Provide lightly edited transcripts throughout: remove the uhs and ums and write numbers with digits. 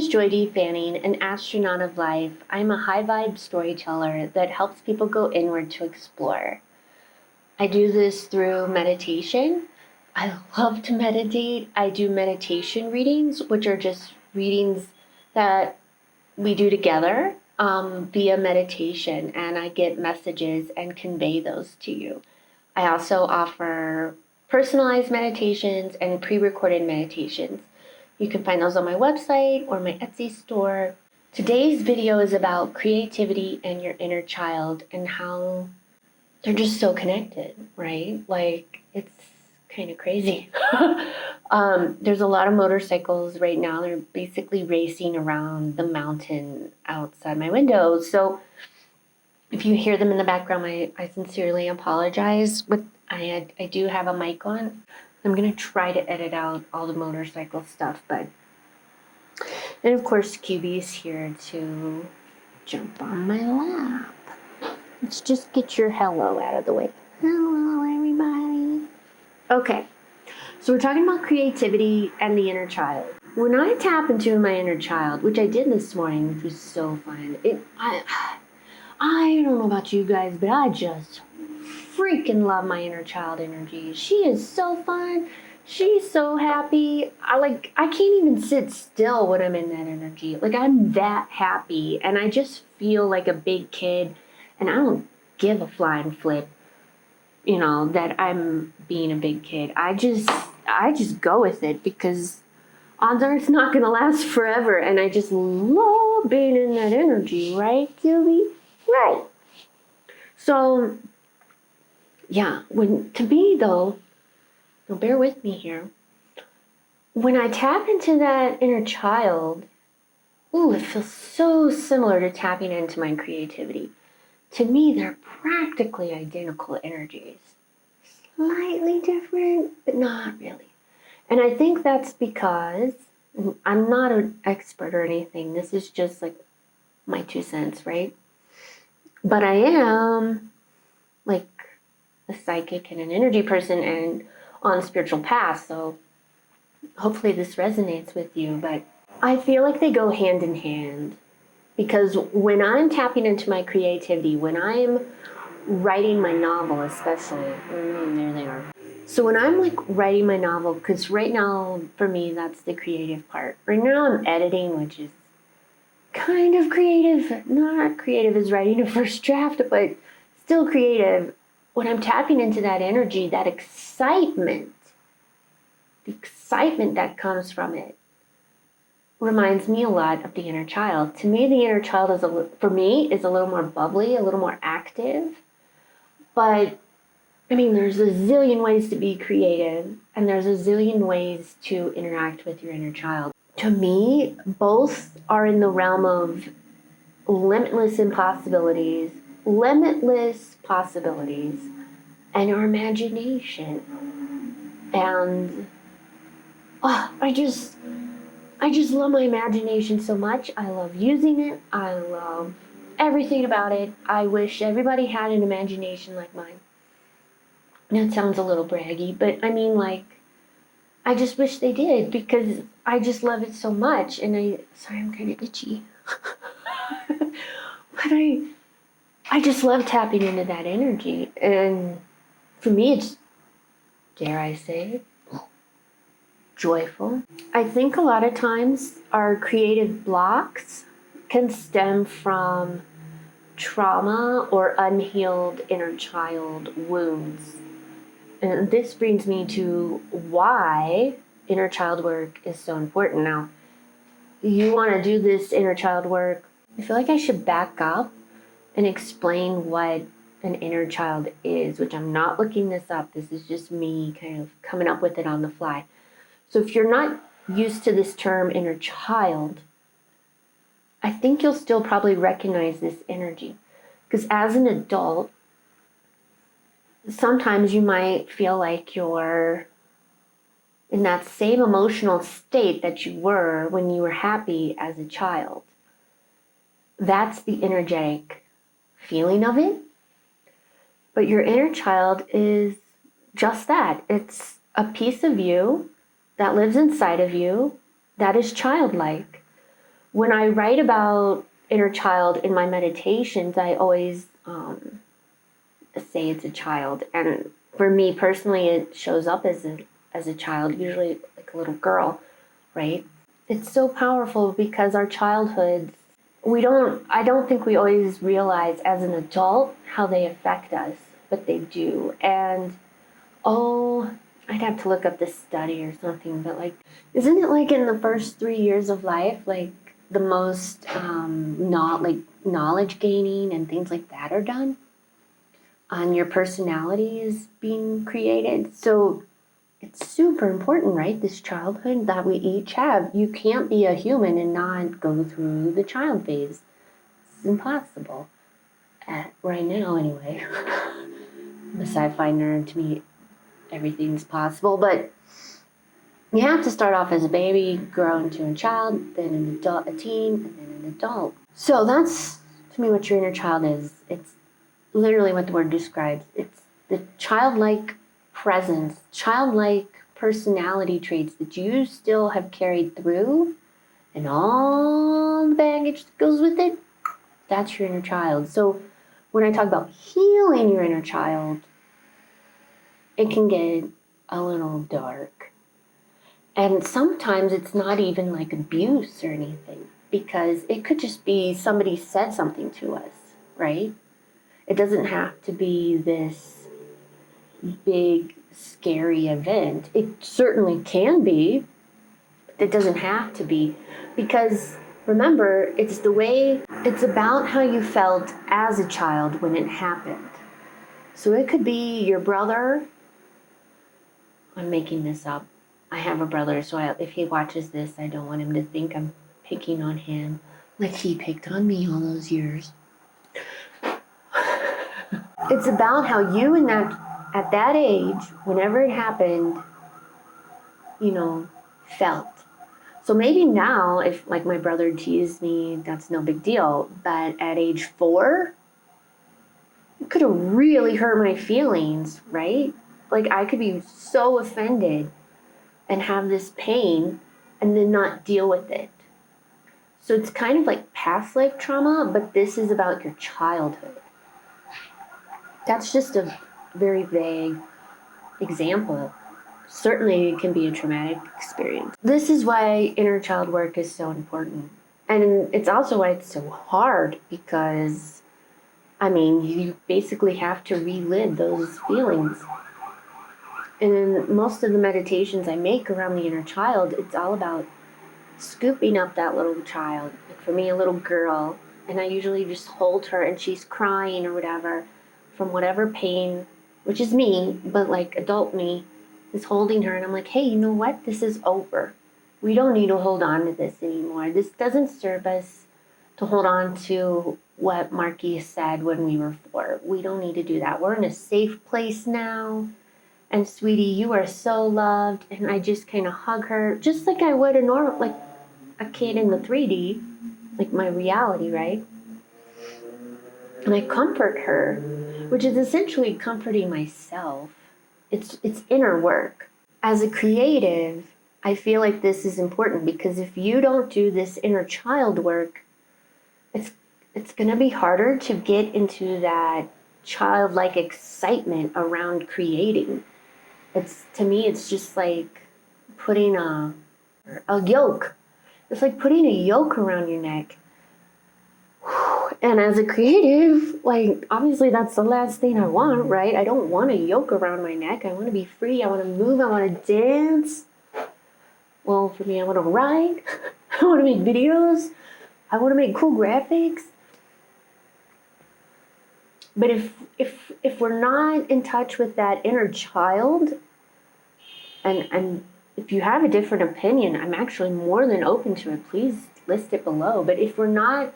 is Joy D. Fanning, an astronaut of life. I'm a high-vibe storyteller that helps people go inward to explore. I do this through meditation. I love to meditate. I do meditation readings, which are just readings that we do together via meditation, and I get messages and convey those to you. I also offer personalized meditations and pre-recorded meditations. You can find those on my website or my Etsy store. Today's video is about creativity and your inner child and how they're just so connected, right? Like, it's kind of crazy. There's a lot of motorcycles right now. They're basically racing around the mountain outside my window. So if you hear them in the background, I sincerely apologize. I do have a mic on. I'm going to try to edit out all the motorcycle stuff, but... And of course, QB's here to jump on my lap. Let's just get your hello out of the way. Hello, everybody. Okay, so we're talking about creativity and the inner child. When I tap into my inner child, which I did this morning, which was so fun. I don't know about you guys, but I just freaking love my inner child energy. She is so fun. She's so happy. I can't even sit still when I'm in that energy. Like, I'm that happy, and I just feel like a big kid, and I don't give a flying flip, that I'm being a big kid. I just go with it because odds are it's not going to last forever, and I just love being in that energy, right, QB? Right. So, yeah, to me, though, now bear with me here, when I tap into that inner child, it feels so similar to tapping into my creativity. To me, they're practically identical energies. Slightly different, but not really. And I think that's because I'm not an expert or anything. This is just like my 2 cents, right? But I am like a psychic and an energy person and on a spiritual path, so hopefully this resonates with you. But I feel like they go hand in hand, because when I'm tapping into my creativity, when I'm writing my novel especially, there they are. So when I'm like writing my novel, because right now for me that's the creative part. Right now I'm editing, which is kind of creative. Not creative as writing a first draft, but still creative. When I'm tapping into that energy, that excitement, the excitement that comes from it reminds me a lot of the inner child. To me, the inner child is a little more bubbly, a little more active. But I mean, there's a zillion ways to be creative, and there's a zillion ways to interact with your inner child. To me, both are in the realm of limitless possibilities, and your imagination. And I just love my imagination so much. I love using it. I love everything about it. I wish everybody had an imagination like mine. That sounds a little braggy, but I mean, like, I just wish they did, because I just love it so much. And sorry, I'm kind of itchy. But I just love tapping into that energy. And for me, it's, dare I say, joyful. I think a lot of times our creative blocks can stem from trauma or unhealed inner child wounds. And this brings me to why inner child work is so important. Now, you want to do this inner child work, I feel like I should back up and explain what an inner child is, which I'm not looking this up. This is just me kind of coming up with it on the fly. So if you're not used to this term inner child, I think you'll still probably recognize this energy. Because as an adult, sometimes you might feel like you're in that same emotional state that you were when you were happy as a child. That's the energetic feeling of it. But your inner child is just that. It's a piece of you that lives inside of you that is childlike. When I write about inner child in my meditations, I always say it's a child. And for me personally, it shows up as a child, usually like a little girl, right? It's so powerful because our childhoods, I don't think we always realize as an adult how they affect us, but they do. And oh, I'd have to look up this study or something, but like, isn't it like in the first 3 years of life, like the most not like knowledge gaining and things like that are done? On your personality is being created. So it's super important, right? This childhood that we each have. You can't be a human and not go through the child phase. It's impossible. Right now, anyway. I'm a sci-fi nerd. To me, everything's possible. But you have to start off as a baby, grow into a child, then an adult, a teen, and then an adult. So that's, to me, what your inner child is. It's literally what the word describes. It's the childlike presence, childlike personality traits that you still have carried through and all the baggage that goes with it. That's your inner child. So when I talk about healing your inner child, it can get a little dark. And sometimes it's not even like abuse or anything, because it could just be somebody said something to us, right? It doesn't have to be this big, scary event. It certainly can be, but it doesn't have to be. Because remember, it's about how you felt as a child when it happened. So it could be your brother. I'm making this up. I have a brother, so if he watches this, I don't want him to think I'm picking on him like he picked on me all those years. It's about how you at that age, whenever it happened, felt. So maybe now, if like my brother teased me, that's no big deal. But at age 4, it could have really hurt my feelings, right? Like I could be so offended and have this pain and then not deal with it. So it's kind of like past life trauma, but this is about your childhood. That's just a very vague example. Certainly it can be a traumatic experience. This is why inner child work is so important. And it's also why it's so hard, because, you basically have to relive those feelings. And in most of the meditations I make around the inner child, it's all about scooping up that little child. Like for me, a little girl, and I usually just hold her and she's crying or whatever from whatever pain, which is me, but like adult me is holding her, and I'm like, hey, you know what? This is over. We don't need to hold on to this anymore. This doesn't serve us to hold on to what Marky said when we were 4. We don't need to do that. We're in a safe place now. And sweetie, you are so loved. And I just kind of hug her, just like I would like a kid in the 3D, like my reality, right? And I comfort her, which is essentially comforting myself. It's inner work. As a creative, I feel like this is important, because if you don't do this inner child work, it's going to be harder to get into that childlike excitement around creating. To me, it's just like putting a yoke. It's like putting a yoke around your neck. And as a creative, like, obviously that's the last thing I want, right? I don't want a yoke around my neck. I want to be free. I want to move. I want to dance. Well, for me, I want to write. I want to make videos. I want to make cool graphics. But if we're not in touch with that inner child, and if you have a different opinion, I'm actually more than open to it. Please list it below. But if we're not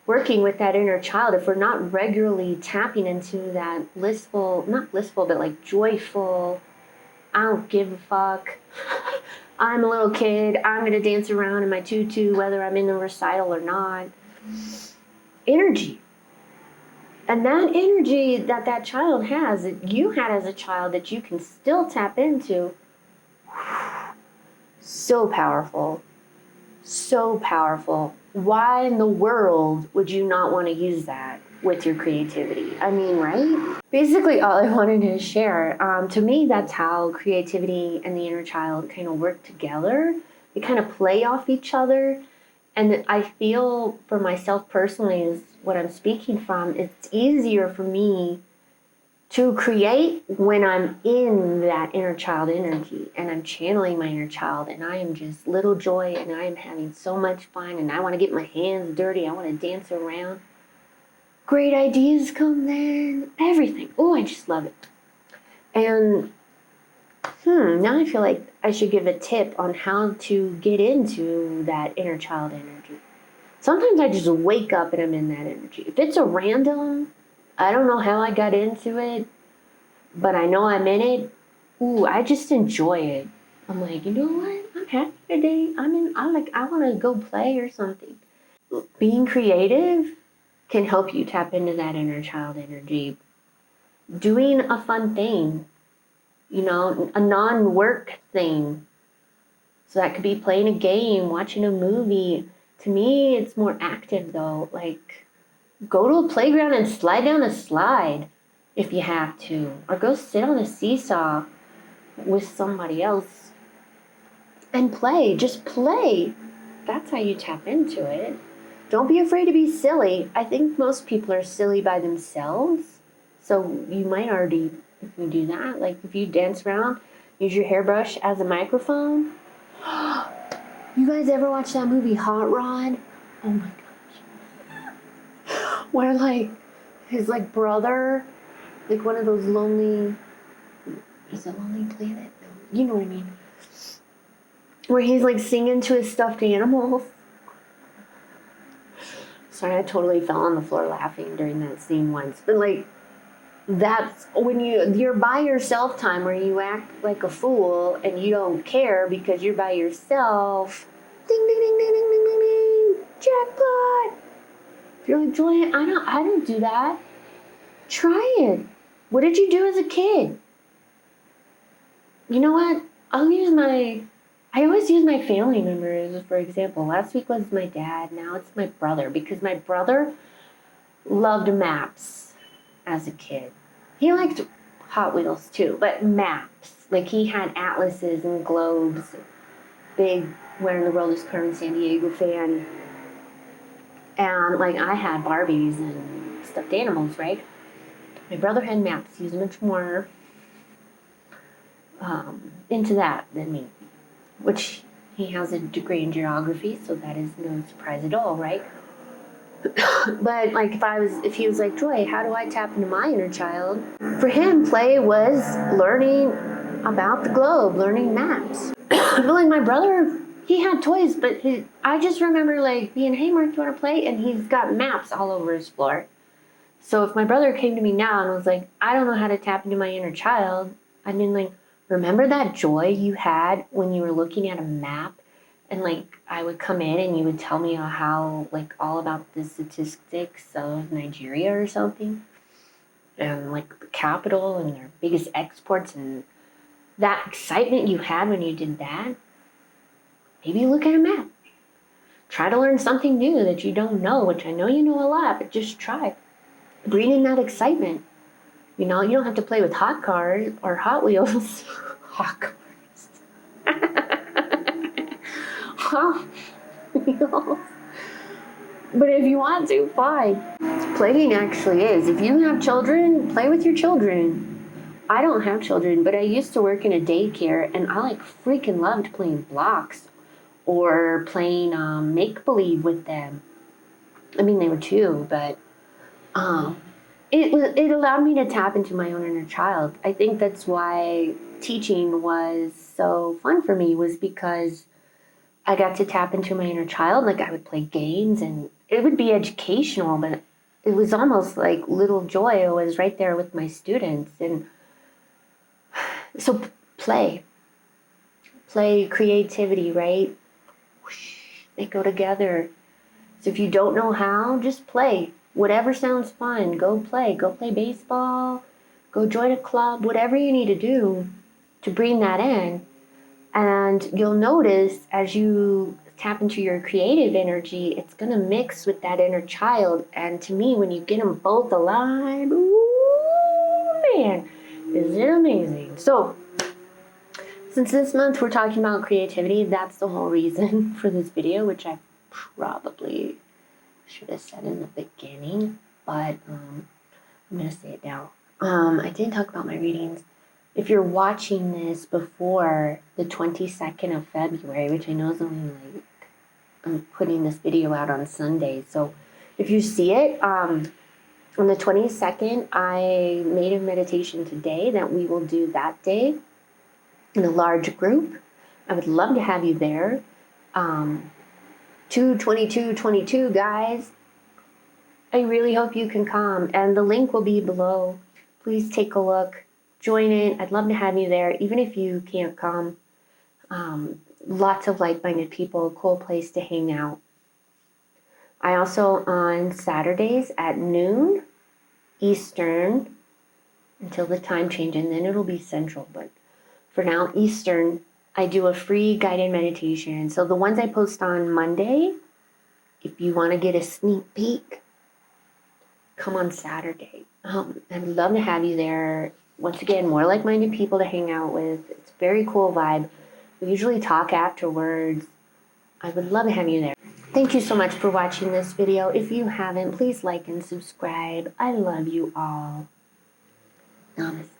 working with that inner child, if we're not regularly tapping into that not blissful, but like joyful, I don't give a fuck, I'm a little kid, I'm going to dance around in my tutu whether I'm in the recital or not, energy. And that energy that child has, that you had as a child, that you can still tap into, so powerful. So powerful. why in the world would you not want to use that with your creativity? I mean, right? Basically, all I wanted to share. To me, that's how creativity and the inner child kind of work together. They kind of play off each other. And I feel for myself personally, is what I'm speaking from, it's easier for me to create when I'm in that inner child energy and I'm channeling my inner child and I am just little joy and I am having so much fun and I want to get my hands dirty. I want to dance around. Great ideas come then. Everything. Oh, I just love it. And now I feel like I should give a tip on how to get into that inner child energy. Sometimes I just wake up and I'm in that energy. If it's a random, I don't know how I got into it, but I know I'm in it. I just enjoy it. I'm like, you know what? I'm happy today. I want to go play or something. Being creative can help you tap into that inner child energy. Doing a fun thing, a non-work thing. So that could be playing a game, watching a movie. To me, it's more active though. Like, go to a playground and slide down a slide if you have to. Or go sit on a seesaw with somebody else and play. Just play. That's how you tap into it. Don't be afraid to be silly. I think most people are silly by themselves. So you might already, if you do that, like if you dance around, use your hairbrush as a microphone. You guys ever watch that movie Hot Rod? Oh my gosh. Where like his like brother, like one of those lonely, is it Lonely Planet? No, you know what I mean. Where he's like singing to his stuffed animals. Sorry, I totally fell on the floor laughing during that scene once. But like, that's when you're by yourself time where you act like a fool and you don't care because you're by yourself. Ding ding ding ding ding ding ding ding. Jackpot. If you're like, Julian, I don't do that. Try it. What did you do as a kid? You know what? I always use my family members for example. Last week was my dad, now it's my brother, because my brother loved maps as a kid. He liked Hot Wheels too, but maps. Like he had atlases and globes. Big Where in the World is Carmen Sandiego fan. And like I had Barbies and stuffed animals, right? My brother had maps. He was much more into that than me, which he has a degree in geography, so that is no surprise at all, right? But like if he was like, Joy, how do I tap into my inner child? For him, play was learning about the globe, learning maps. But like my brother, he had toys, but I just remember like being, hey Mark, you want to play? And he's got maps all over his floor. So if my brother came to me now and was like, I don't know how to tap into my inner child, I mean like, remember that joy you had when you were looking at a map? And like I would come in and you would tell me how like all about the statistics of Nigeria or something, and like the capital and their biggest exports, and that excitement you had when you did that. Maybe look at a map. Try to learn something new that you don't know, which I know you know a lot, but just try. Bring in that excitement. You don't have to play with hot cars or Hot Wheels. Hot cars. Hot Wheels. But if you want to, fine. Playing actually is. If you have children, play with your children. I don't have children, but I used to work in a daycare, and I like freaking loved playing blocks or playing make-believe with them. I mean, they were two, but it allowed me to tap into my own inner child. I think that's why teaching was so fun for me, was because I got to tap into my inner child. Like I would play games and it would be educational, but it was almost like little joy. I was right there with my students. And so play, creativity, right? They go together. So if you don't know how, just play. Whatever sounds fun, go play. Go play baseball, go join a club, whatever you need to do to bring that in. And you'll notice as you tap into your creative energy, it's going to mix with that inner child. And to me, when you get them both aligned, ooh, man, is it amazing. So, since this month we're talking about creativity, that's the whole reason for this video, which I probably should have said in the beginning, but I'm going to say it now. I didn't talk about my readings. If you're watching this before the 22nd of February, which I know is only like, I'm putting this video out on Sunday, so if you see it, on the 22nd, I made a meditation today that we will do that day in a large group. I would love to have you there. 2/22/22, guys. I really hope you can come, and the link will be below. Please take a look, join in. I'd love to have you there, even if you can't come. Lots of like-minded people, cool place to hang out. I also, on Saturdays at noon Eastern, until the time change, and then it'll be Central, but for now, Eastern, I do a free guided meditation. So the ones I post on Monday, if you want to get a sneak peek, come on Saturday. I'd love to have you there. Once again, more like-minded people to hang out with. It's a very cool vibe. We usually talk afterwards. I would love to have you there. Thank you so much for watching this video. If you haven't, please like and subscribe. I love you all. Namaste.